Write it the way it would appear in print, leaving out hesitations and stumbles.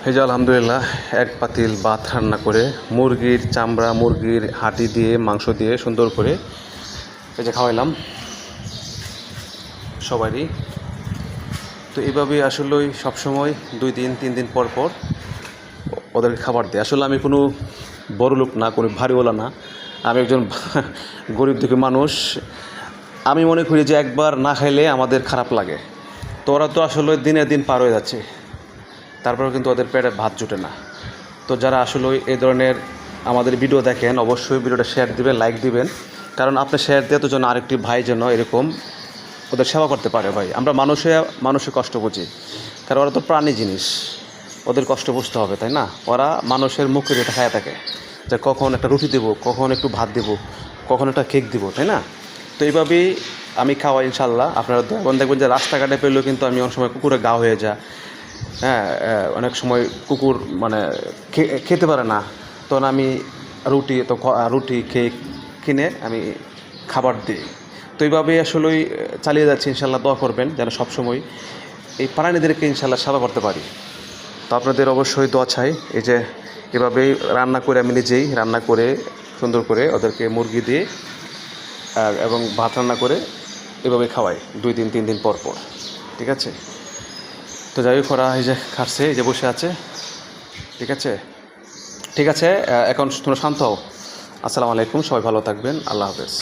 এই যে আলহামদুলিল্লাহ এক পাতিল ভাত রান্না করে মুরগির চামড়া, মুরগির হাঁটি দিয়ে, মাংস দিয়ে সুন্দর করে এই যে খাওয়াইলাম সবারই। তো এইভাবে আসলেই সবসময় 2 দিন 3 দিন পর পর ওদেরকে খাবার দেয়। আসলে আমি কোনো বড় লোক না, কোনো ভারীওয়ালা না, আমি একজন গরিব দুঃখী মানুষ। আমি মনে করি যে একবার না খাইলে আমাদের খারাপ লাগে। তো ওরা তো আসলে দিনের দিন পার হয়ে যাচ্ছে, তারপরেও কিন্তু ওদের পেটে ভাত জুটে না। তো যারা আসলে এই ধরনের আমাদের ভিডিও দেখেন, অবশ্যই ভিডিওটা শেয়ার দিবেন, লাইক দিবেন, কারণ আপনি শেয়ার দিয়ে তো যেন আরেকটি ভাই যেন এরকম ওদের সেবা করতে পারে। ভাই, আমরা মানুষের কষ্ট বুঝি, কারণ ওরা তো প্রাণী জিনিস, ওদের কষ্ট বুঝতে হবে, তাই না? ওরা মানুষের মুখে যেটা খায় থাকে, যে কখন একটা রুটি দেবো, কখন একটু ভাত দেবো, কখন একটা কেক দিব, তাই না? তো এইভাবেই আমি খাওয়াই ইনশাল্লাহ। আপনারা দেখবেন যে রাস্তাঘাটে পেলেও কিন্তু আমি অনেক সময় কুকুরে গা হয়ে যায়। হ্যাঁ, অনেক সময় কুকুর মানে খেতে পারে না, তখন আমি রুটি কেক কিনে আমি খাবার দিই। তো এইভাবেই আসলেই চালিয়ে যাচ্ছি ইনশাল্লাহ। দোয়া করবেন যেন সবসময় এই প্রাণীদেরকে ইনশাল্লাহ সেবা করতে পারি। তো আপনাদের অবশ্যই দোয়া চাই। এই যে এভাবেই রান্না করে আমি নিজেই রান্না করে সুন্দর করে ওদেরকে মুরগি দিয়ে এবং ভাত রান্না করে এভাবে খাওয়াই 2 দিন 3 দিন পর পর। ঠিক আছে? তো যাই হোক, ওরা এই যে খাচ্ছে, এই যে বসে আছে। ঠিক আছে, ঠিক আছে, এখন তোমরা শান্ত হও। আসসালামু আলাইকুম, সবাই ভালো থাকবেন, আল্লাহ হাফেজ।